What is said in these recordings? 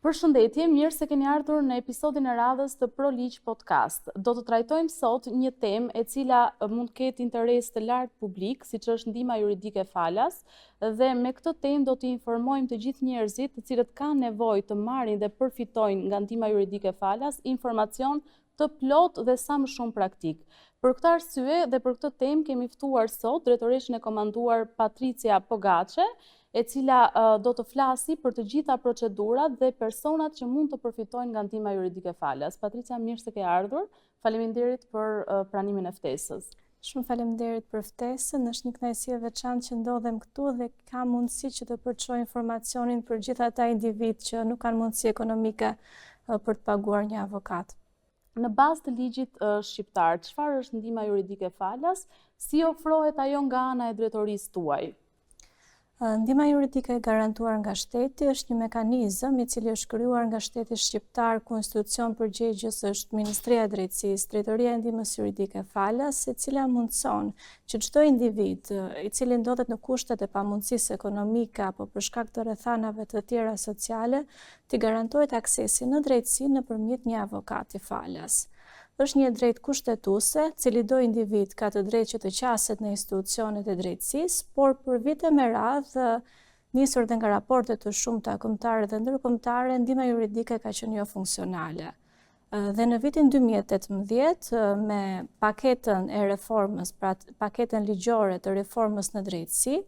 Përshëndetje, mirë se keni ardhur në episodin e radhës të ProLigj Podcast. Do të trajtojmë sot një temë e cila mund të ketë interes të lartë publik, siç është ndihma juridike falas, dhe me këtë temë do të informojmë të gjithë njerëzit të cilët kanë nevojë të marrin dhe përfitojnë nga ndihma juridike falas informacion të plot dhe sa më shumë praktik. Për këtë arsye dhe për këtë temë kemi ftuar sot drejtoreshin e komanduar Patricia Pogaçe, e cila do të flasi për të gjitha procedurat dhe personat që mund të përfitojnë nga ndihma juridike falas. Patricia, mirë se ke ardhur. Faleminderit për pranimin e ftesës. Shumë faleminderit për ftesën. Është një kënaqësi e veçantë që ndodhem këtu dhe kam mundësi që të përçoj informacionin për gjithë ata individ që nuk kanë mundësi ekonomike për të paguar një avokat. Në bazë të ligjit shqiptar, çfarë është ndihma juridike falas? Si ofrohet ajo nga ana e drejtorisë tuaj? Ndihma juridike e garantuar nga shteti është një mekanizëm i cili është krijuar nga shteti shqiptar, ku institucion përgjegjës është Ministria e Drejtësisë, Drejtoria e Ndihmës Juridike Falas, e cila mundson që çdo individ i cili ndodhet në kushtet e pamundësisë ekonomike apo për shkak të rrethanave të tjera sociale, t'i garantohet aksesi në drejtësi nëpërmjet një avokati falas. Është një drejtë kushtetuese, cili do individ ka të drejtë që të qaset në institucionet e drejtësisë, por për vite me radhë, nisur dhe nga raportet të shumta kombëtare dhe ndërkombëtare, ndihma juridike ka qenë jo funksionale. Dhe në vitin 2018, me paketën e reformës, pra paketën ligjore të reformës në drejtësi,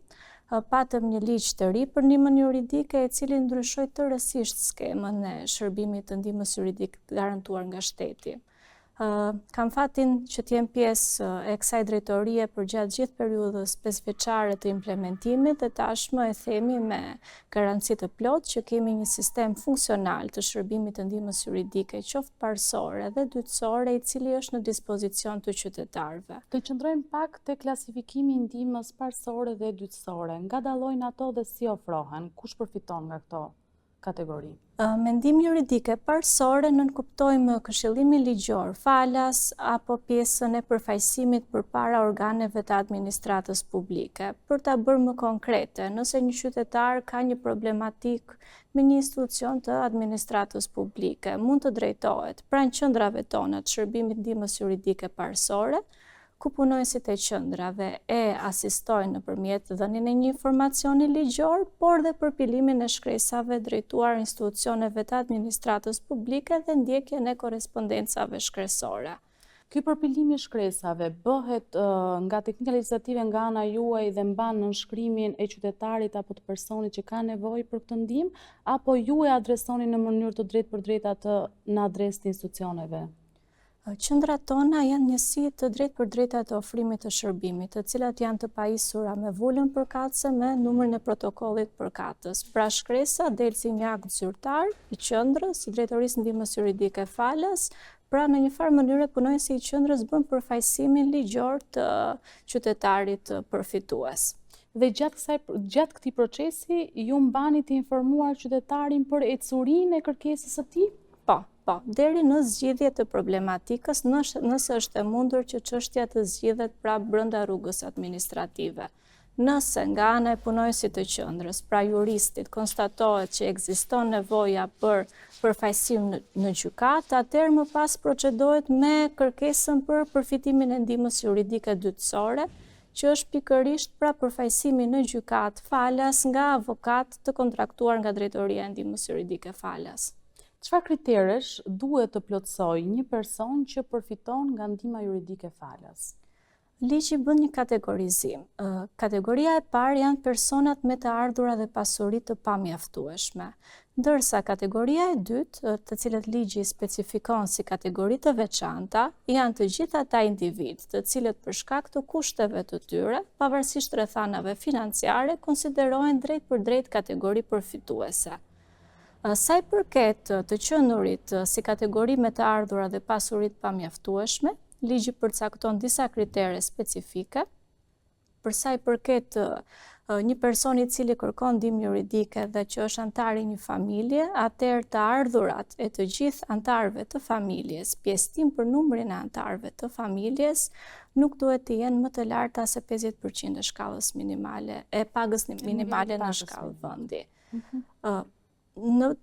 patëm një ligj të ri për ndihmën juridike, i cili ndryshoi tërësisht skemën e shërbimit të ndihmës juridike garantuar nga shteti. Kam fatin që t'jem pjesë e kësaj drejtorie për gjatë gjithë periudhës 5-vjeçare të implementimit dhe tashmë e themi me garanci të plotë që kemi një sistem funksional të shërbimit të ndihmës juridike, qoftë parësore dhe dytësore, i cili është në dispozicion të qytetarëve. Të qëndrojmë pak te klasifikimi i ndihmës parësore dhe dytësore. Nga dallojnë ato dhe si ofrohen? Kush përfiton nga këto kategori? Me ndihmë juridike parësore nënkuptojmë këshillimin ligjor falas apo pjesën e përfaqësimit përpara organeve të administratës publike. Për ta bërë më konkrete, nëse një qytetar ka një problematik me një institucion të administratës publike, mund të drejtohet pranë qendrave tona të shërbimit ndihmës juridike parësore, ku punonësit e qendrave e asistojnë nëpërmjet dhënien e një informacioni ligjor, por dhe përpilimin e shkresave drejtuar institucioneve të administratës publike dhe ndjekjen e korrespondencave shkresore. Ky përpilim i shkresave bëhet nga teknika legjislative nga ana juaj dhe mban nënshkrimin e qytetarit apo të personit që ka nevojë për këtë ndihmë, apo ju e adresoni në mënyrë të drejtpërdrejtë atë në adresë të institucioneve? Qendrat tona janë njësi të drejtpërdrejta të ofrimit të shërbimit, të cilat janë të pajisura me vulën përkatëse me numrin e protokollit përkatës. Pra shkresa del si një akt zyrtar i qendrës, i Drejtorisë ndihmës juridike falas, pra në një farë mënyrë punonësi i qendrës bën përfaqësimin ligjor të qytetarit përfitues. Dhe gjatë këtij procesi ju mbani të informuar qytetarin për ecurinë e kërkesës së tij? Po, deri në zgjidhje të problematikës, nëse është e mundur që çështja të zgjidhet pra brenda rrugës administrative. Nëse nga ana e punonësit të qendrës, pra juristit, konstatohet që ekziston nevoja për përfaqësim në gjykatë, atëherë më pas procedohet me kërkesën për përfitimin e ndihmës juridike dytësore, që është pikërisht pra përfaqësimi në gjykatë falas nga avokat të kontraktuar nga Drejtoria e Ndihmës Juridike Falas. Çfarë kriterësh duhet të plotësojë një person që përfiton nga ndihma juridike falas? Ligji bën një kategorizim. Kategoria e parë janë personat me të ardhura dhe pasuri të pamjaftueshme, ndërsa kategoria e dytë, të cilët ligji specifikon si kategori të veçanta, janë të gjithë ata individ, të cilët për shkak të kushteve të tyre, pavarësisht rrethanave financiare, konsiderohen drejt për drejt kategori përfituese. Sa i përket të qenurit si kategori me të ardhura dhe pasurit pamjaftueshme, ligji përcakton disa kritere specifike. Për sa i përket një person i cili kërkon ndihmë juridike dhe që është antar i një familje, atëherë të ardhurat e të gjithë antarëve të familjes, pjesëtim për numrin e antarëve të familjes, nuk duhet të jenë më të larta se 50% e shkallës minimale, e pagës minimale në shkallë vendi. Në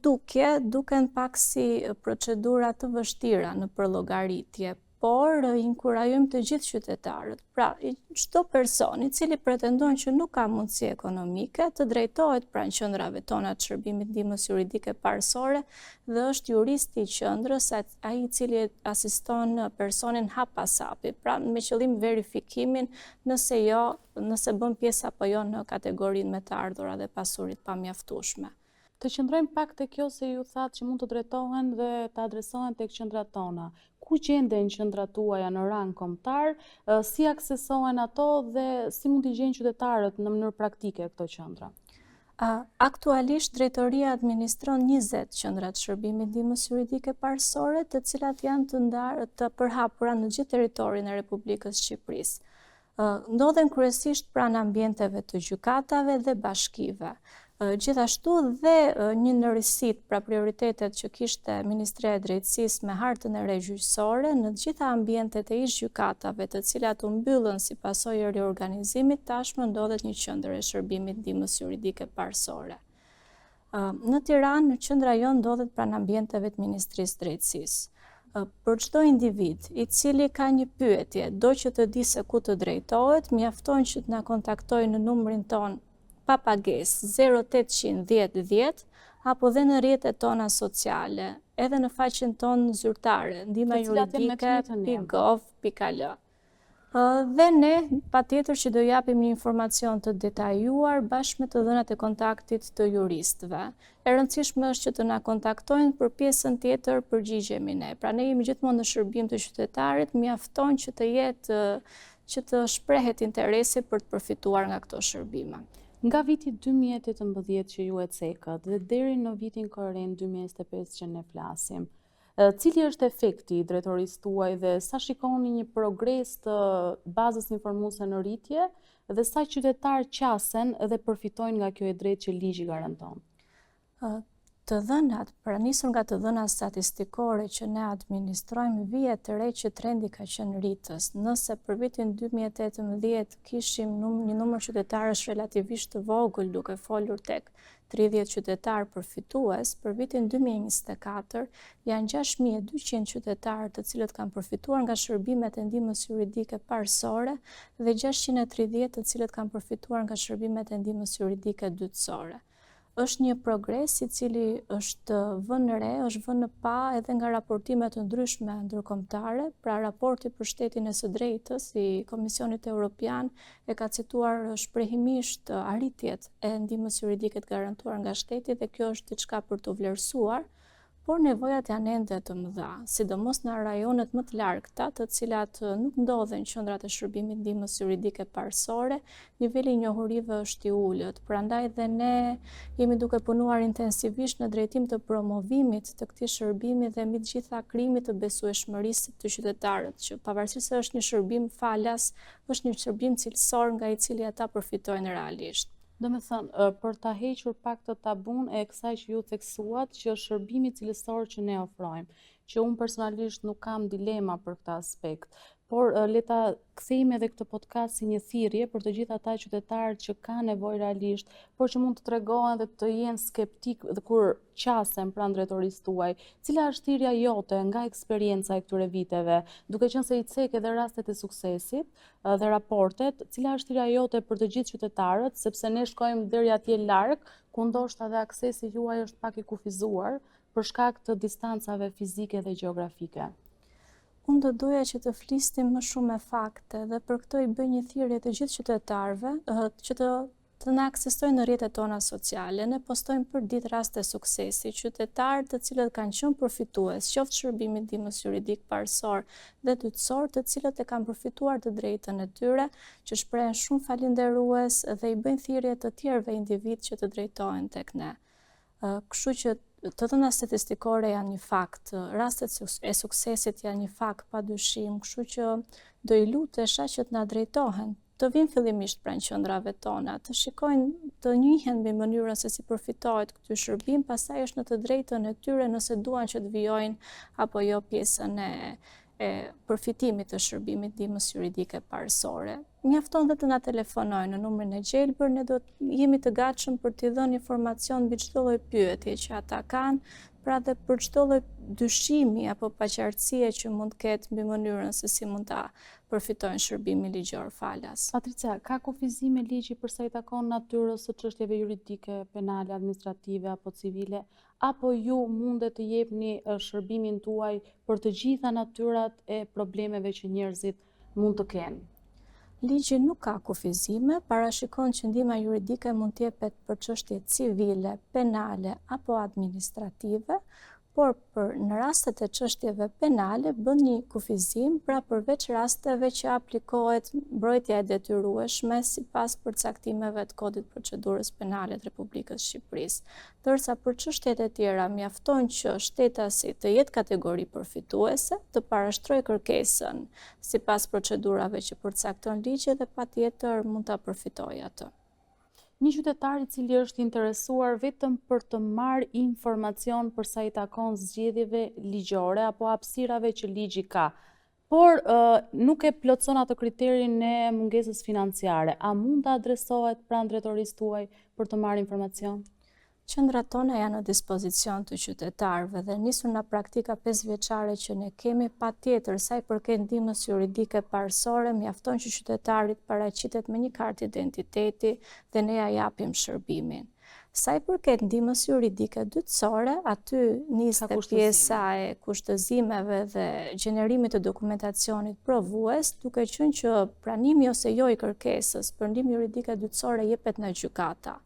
duken pak si procedura të vështira në përllogaritje, por inkurajojmë të gjithë qytetarët. Pra, çdo person i cili pretendon që nuk ka mundësi ekonomike të drejtohet pranë qendrave tona të shërbimit ndihmës juridike parësore dhe është juristi i qendrës ai i cili asiston personin hap pas hapi, pra me qëllim verifikimin nëse bën pjesë apo jo në kategorinë me të ardhurat dhe pasurit pamjaftueshme. Të qëndrojmë pak te kjo se ju thatë që mund të drejtohen dhe të adresohen tek qendrat tona. Ku gjenden qendrat tuaja në rang kombëtar, si aksesohen ato dhe si mund t'i gjejnë qytetarët në mënyrë praktike këto qendra? Aktualisht drejtoria administron 20 qendra të shërbimit ndihmës juridike parësore, të cilat janë të përhapura në gjithë territorin e Republikës Shqipërisë. Ndodhen kryesisht pranë ambienteve të gjykatave dhe bashkive. Gjithashtu dhe një në risit pra prioritetet që kishte Ministria e Drejtësisë me hartën e re gjyqësore në të gjitha ambientet e ish gjykatave të cilat u mbyllën si pasojë e riorganizimit, tashmë ndodhet një qendër e shërbimit ndihmës juridike parësore. Në Tiranë, qendra jonë ndodhet pranë ambienteve të Ministrisë Drejtësisë. Për çdo individ i cili ka një pyetje, do që të di se ku të drejtohet, mjafton që të na kontaktojë në numrin ton pa pagesë 0800 10 10 apo dhe në rrjetet tona sociale, edhe në faqen tonë zyrtare, ndihmajuridike.gov.al. Dhe ne patjetër që do japim një informacion të detajuar bashkë me të dhënat e kontaktit të juristëve. E rëndësishme është që të na kontaktojnë, për pjesën tjetër përgjigjemi ne. Pra ne jemi gjithmonë në shërbim të qytetarit, mjafton që të shprehet interesi për të përfituar nga këto shërbime. Nga viti 2018 që ju e cekët dhe deri në vitin korrent 2025 që ne flasim, cili është efekti i drejtorisë tuaj dhe sa shikoni një progres të bazës informuese në rritje dhe sa qytetarë qasen dhe përfitojnë nga kjo e drejtë që ligji garanton? Të dhënat, pra nisur nga të dhënat statistikore që ne administrojmë, vihet të re që trendi ka qenë rritës. Nëse për vitin 2018 kishim një numër qytetarësh relativisht të vogël duke folur tek 30 qytetarë përfitues, për vitin 2024 janë 6200 qytetarë të cilët kanë përfituar nga shërbimet e ndihmës juridike parësore dhe 630 të cilët kanë përfituar nga shërbimet e ndihmës juridike dytësore. Është një progres i cili është vënë re, është vënë pa edhe nga raportimet të ndryshme ndërkombëtare, pra raporti për shtetin e së drejtës i Komisionit Evropian e ka cituar shprehimisht arritjet e ndihmës juridike të garantuar nga shteti dhe kjo është diçka për të vlerësuar, por nevojat janë ende të mëdha, sidomos në rajonet më të largëta, të cilat nuk ndodhen qendrat e shërbimit ndihmës juridike parësore, niveli i njohurive është i ulët. Prandaj dhe ne jemi duke punuar intensivisht në drejtim të promovimit të këtij shërbimi dhe mbi të gjitha krijimit të besueshmërisë të qytetarët, që pavarësisht se është një shërbim falas, është një shërbim cilësor nga i cili ata përfitojnë realisht. Do me thënë, për ta hequr pak të tabun e kësaj që ju theksuat që shërbimi cilësor që ne ofrojmë, që unë personalisht nuk kam dilema për këtë aspekt, por le ta kthejmë edhe këtë podcast si një thirrje për të gjithë ata qytetarët që kanë nevojë realisht, por që mund të tregohen dhe të jenë skeptik dhe kur qasen pranë drejtorisë tuaj. Cila është thirrja jote nga eksperienca e këtyre viteve, duke qenë se i cek edhe rastet e suksesit dhe raportet, cila është thirrja jote për të gjithë qytetarët, sepse ne shkojmë deri atje larg, ku ndoshta dhe aksesi juaj është pak i kufizuar për shkak të distancave fizike dhe gjeografike. Unë do doja që të flisnim më shumë me fakte dhe për këto i bëj një thirrje të gjithë qytetarëve që të na aksesojnë në rrjetet tona sociale. Ne postojmë për ditë raste suksesi, qytetarë të cilët kanë qenë përfitues, qoftë shërbimit ndihmës juridik parësor dhe dytësor, të cilët e kanë përfituar të drejtën e tyre, që shprehen shumë falënderues dhe i bëjnë thirrje të tjerëve individ që të drejtohen tek ne. Kështu që të dhënat statistikore janë një fakt, rastet e suksesit janë një fakt padyshim, kështu që do i lutesha që të na drejtohen, të vinë fillimisht pranë qendrave tona, të shikojnë, të njihen mbi mënyrën se si përfitohet ky shërbim, pastaj është në të drejtën e tyre nëse duan që të vijojnë apo jo pjesën e përfitimit të shërbimit ndihmës juridike parësore, mjafton dhe të na telefonojnë në numrin e gjelbër, ne do të jemi të gatshëm për t'i dhënë informacion mbi çdo lloj pyetje që ata kanë, pra dhe për çdo lloj dyshimi apo paqartësie që mund të ketë mbi mënyrën se si mund ta përfitojnë shërbimin ligjor falas. Patricia, ka kufizime ligji për sa i takon natyrës së çështjeve juridike, penale, administrative apo civile, apo ju mundet të jepni shërbimin tuaj për të gjitha natyrat e problemeve që njerëzit mund të kenë? Ligji nuk ka kufizime, parashikon që ndihma juridike mund të jepet për çështje civile, penale apo administrative, por në rastet e çështjeve penale bën një kufizim, pra përveç rasteve që aplikohet mbrojtja e detyrueshme sipas përcaktimeve të Kodit Procedurës Penale të Republikës Shqipërisë. Ndërsa për çështjet e tjera mjafton që shtetasi të jetë kategori përfituese, të parashtrojë kërkesën sipas procedurave që përcakton ligji dhe patjetër mund ta përfitojë atë. Një qytetar i cili është interesuar vetëm për të marrë informacion për sa i takon zgjedhjeve ligjore apo hapësirave që ligji ka, por nuk e plotëson atë kriterin e mungesës financiare, a mund të adresohet pranë drejtorisë tuaj për të marrë informacion? Qendrat tona janë në dispozicion të qytetarëve dhe nisur nga praktika 5 vjeçare që ne kemi, patjetër sa i përket ndihmës juridike parësore, mjafton që qytetari të paraqitet me një kartë identiteti dhe ne ja japim shërbimin. Sa i përket ndihmës juridike dytësore, aty nisë pjesa e kushtëzimeve dhe gjenerimit të dokumentacionit provues, duke qenë që pranimi ose jo i kërkesës për ndihmë juridike dytësore jepet nga gjykata.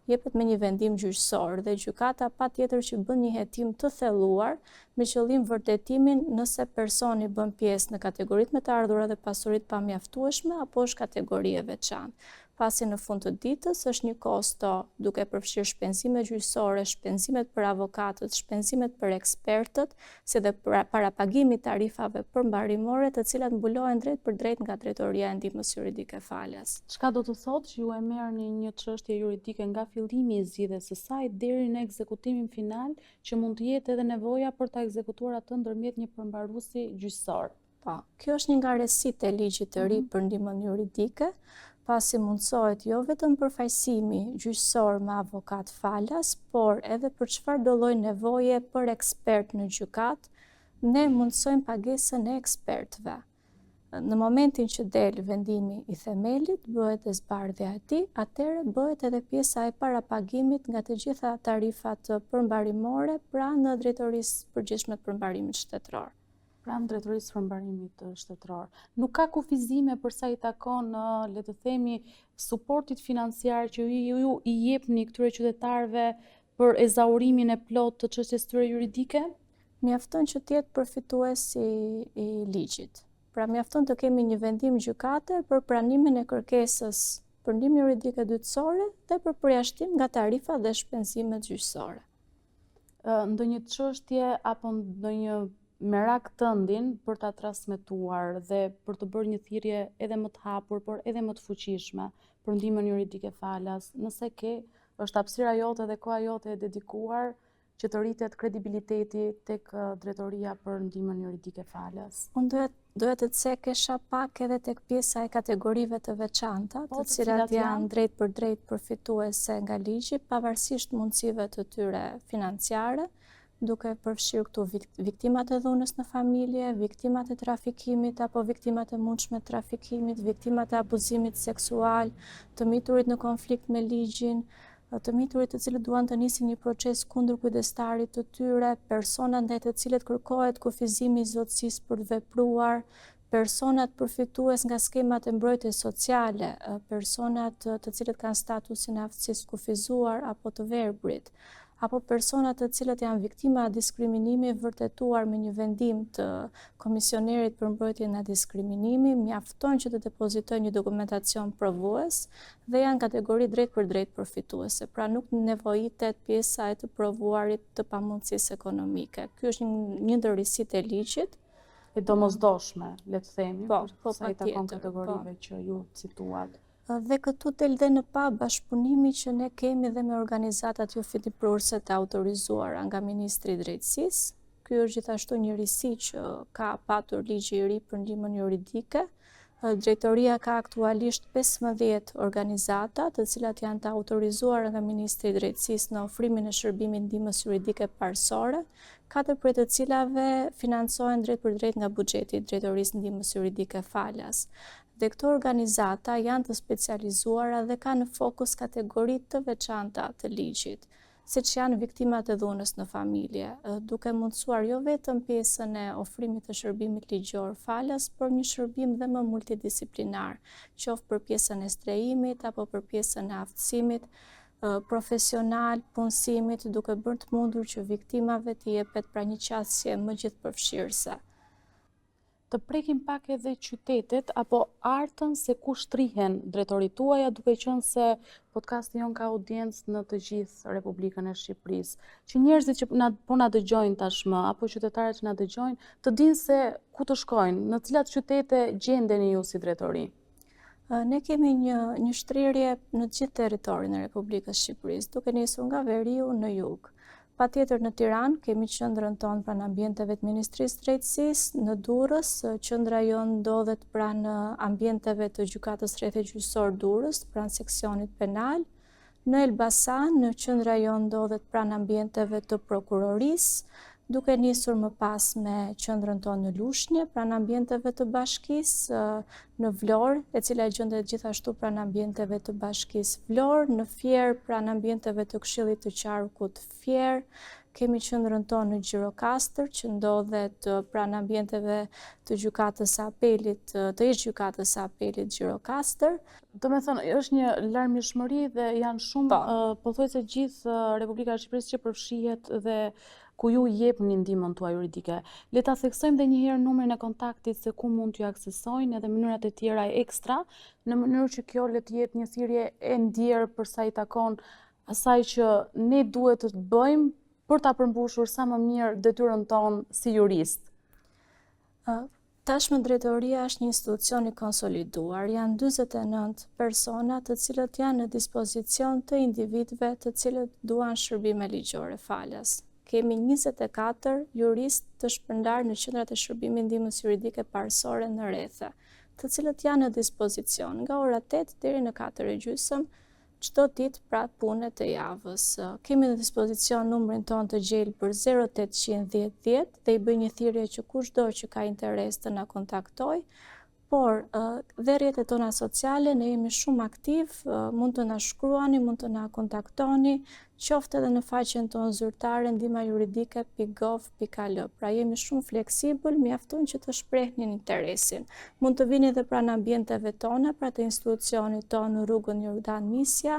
Jepet me një vendim gjyqësor dhe gjykata patjetër që bën një hetim të thelluar me qëllim vërtetimin nëse personi bën pjesë në kategoritë me të ardhurat dhe pasuritë pamjaftueshme apo është kategori e veçantë. Pasi në fund të ditës është një kosto duke përfshirë shpenzimet gjyqësore, shpenzimet për avokatët, shpenzimet për ekspertët, si dhe parapagimi tarifave përmbarimore, të cilat mbulohen drejt për drejt nga Drejtoria e Ndihmës Juridike falas. Çka do të thotë që ju e merrni një çështje juridike nga fillimi i zgjidhjes së saj deri në ekzekutimin final, që mund të jetë edhe nevoja për ta ekzekutuar atë ndërmjet një përmbaruesi gjyqësor? Po, kjo është një nga rresitë e ligjit të ri për ndihmën juridike, pasi mundësohet jo vetëm përfaqësimi gjyqësor me avokat falas, por edhe për çfarëdo lloj nevoje për ekspert në gjykat, ne mundësojmë pagesën e ekspertëve. Në momentin që del vendimi i themelit, bëhet e zbardhja e tij, atëherë bëhet edhe pjesa e parapagimit nga të gjitha tarifat përmbarimore pranë Drejtorisë Përgjithshme të Përmbarimit Shtetëror. Pranë Drejtorisë Përmbarimit Shtetëror. Nuk ka kufizime për sa i takon, le të themi, suportit financiar që ju i jepni këtyre qytetarëve për ezaurimin e plot të çështjes tyre juridike? Mjafton që të jetë përfitues i ligjit. Pra mjafton të kemi një vendim gjykate për pranimin e kërkesës për ndihmë juridike dytësore dhe për përjashtim nga tarifa dhe shpenzimet gjyqësore. Ndonjë çështje apo ndonjë merak tëndin për ta transmetuar dhe për të bërë një thirrje edhe më të hapur, por edhe më të fuqishme për ndihmën juridike falas, nëse është hapësira jote dhe koha jote e dedikuar që të rritet kredibiliteti tek Drejtoria për ndihmën juridike falas. Unë doja të cekesha pak edhe tek pjesa e kategorive të veçanta, të cilat janë drejt për drejt përfituese nga ligji, pavarësisht mundësive të tyre financiare, duke përfshirë këtu viktimat e dhunës në familje, viktimat e trafikimit apo viktimat e mundshme të trafikimit, viktimat e abuzimit seksual, të miturit në konflikt me ligjin, të miturit të cilët duan të nisin një proces kundër kujdestarit të tyre, persona ndaj të cilët kërkohet kufizimi i zotësisë për të vepruar, personat përfitues nga skemat e mbrojtjes sociale, personat të cilët kanë statusin e aftësisë kufizuar apo të verbrit, apo personat të cilët janë viktima diskriminimi vërtetuar me një vendim të komisionerit për mbrojtjen nga diskriminimi, mjafton që të depozitojnë një dokumentacion provues dhe janë kategori drejt për drejt përfituese, pra nuk nevojitet pjesa e të provuarit të pamundësisë ekonomike. Ky është një ndër rrisitë e ligjit. E domosdoshme, le të themi, sa i takon kategorive që ju cituat. Dhe këtu del dhe në pa bashkëpunimi që ne kemi dhe me organizatat joftipruese të autorizuara nga Ministri i Drejtësisë, Ky është gjithashtu një risi që ka patur ligji i ri për ndihmën juridike. Drejtoria ka aktualisht 15 organizata, të cilat janë të autorizuara nga Ministri i Drejtësisë në ofrimin e shërbimit ndihmës juridike parësore, 4 prej të cilave financohen drejt për drejt nga buxheti i Drejtorisë Ndihmës Juridike Falas. Dhe këto organizata janë të specializuara dhe kanë në fokus kategoritë të veçanta të ligjit, siç janë viktimat e dhunës në familje, duke mundësuar jo vetëm pjesën e ofrimit të shërbimit ligjor falas, por një shërbim dhe më multidisiplinar, qoftë për pjesën e strehimit apo për pjesën e aftësimit profesional, punësimit, duke bërë të mundur që viktimave të jepet pra një qasje më gjithëpërfshirëse. Të prekim pak edhe qytetet apo artën se ku shtrihen drejtorit tuaja, duke qenë se podcasti jon ka audiencë në të gjithë Republikën e Shqipërisë. Që njerëzit që na dëgjojnë tashmë apo qytetarët që na dëgjojnë të dinë se ku të shkojnë, në cilat qytete gjendeni ju si drejtori. Ne kemi një shtrirje në gjithë territorin e Republikës Shqipërisë, duke nisur nga veriu në jug. Patjetër në Tiranë kemi qendrën tonë pranë ambienteve të Ministrisë Drejtësisë, në Durrës qendra jonë ndodhet pranë ambienteve të Gjykatës Rrethe Gjyqësor Durrës, pranë seksionit penal. Në Elbasan qendra jonë ndodhet pranë ambienteve të prokurorisë, duke nisur më pas me qendrën tonë në Lushnjë, pranë ambienteve të Bashkisë, në Vlorë, e cila gjendet gjithashtu pranë ambienteve të Bashkisë Vlorë, në Fier, pranë ambienteve të Këshillit të Qarkut Fier. Kemi qendrën tonë në Gjirokastër, që ndodhet pranë ambienteve të Gjykatës së Apelit, të ish Gjykatës së Apelit Gjirokastër. Do me thënë, është një larmishmëri dhe janë shumë, pothuajse gjithë Republika e Shqipërisë që përfshihet dhe ku ju jepni ndihmën tuaj juridike. Le ta theksojmë edhe një herë numrin e kontaktit se ku mund t'ju aksesojnë edhe mënyrat e tjera ekstra, në mënyrë që kjo le të jetë një thirrje e ndjerë për sa i takon asaj që ne duhet të bëjmë për ta përmbushur sa më mirë detyrën tonë si jurist. Tashmë drejtoria është një institucion i konsoliduar. Janë 49 persona të cilët janë në dispozicion të individëve të cilët duan shërbime ligjore falas. Kemi 24 juristë të shpërndarë në qendrat e shërbimit ndihmës juridike parësore në Rrethe, të cilët janë në dispozicion nga ora 8 deri në 4:30 çdo ditë pra punët e javës. Kemi në dispozicion numrin tonë të gjelbër 0810 10 dhe i bëj një thirrje që kushdo që ka interes të na kontaktoj, por dhe rrjetet tona sociale ne jemi shumë aktiv, mund të na shkruani, mund të na kontaktoni, qoftë edhe në faqen tonë zyrtare ndihmajuridike.gov.al. Pra jemi shumë fleksibël, mjafton që të shprehni interesin. Mund të vini edhe pranë ambienteve tona, pra të institucionit tonë në rrugën Jordan Misja.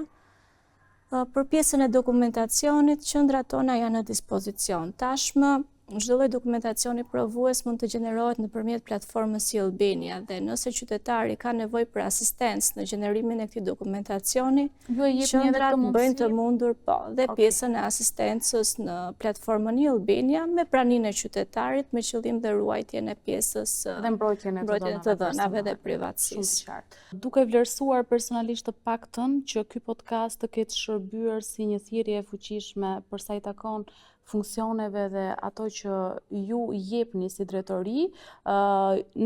Për pjesën e dokumentacionit, qendrat tona janë në dispozicion. Tashmë çdo lloj dokumentacioni provues mund të gjenerohet nëpërmjet platformës e-Albania dhe nëse qytetari ka nevojë për asistencë në gjenerimin e këtij dokumentacioni, qendrat bëjnë të mundur dhe pjesën e asistencës në platformën e-Albania me praninë e qytetarit me qëllim dhe ruajtjen e pjesës dhe mbrojtjen e të dhënave dhe privatësisë. Duke vlerësuar personalisht të paktën që ky podcast të ketë shërbyer si një thirrje e fuqishme për sa i takon funksioneve dhe ato që ju jepni si drejtori,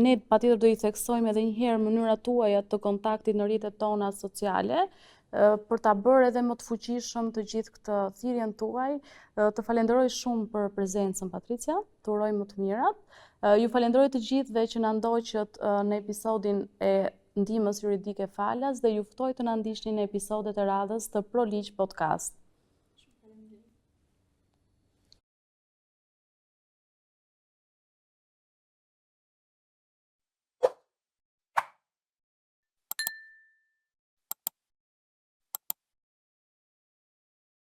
ne patjetër do i theksojmë edhe një herë mënyrat tuaja të kontaktit në rrjetet tona sociale, për ta bërë edhe më të fuqishëm të gjithë këtë thirrjen tuaj. Të falenderoj shumë për prezencën, Patricia, të uroj më të mirat. Ju falenderoj të gjithëve që na ndoqët në episodin e ndihmës juridike falas dhe ju ftoj të na ndiqni në episodet e radhës të ProLigj Podcast.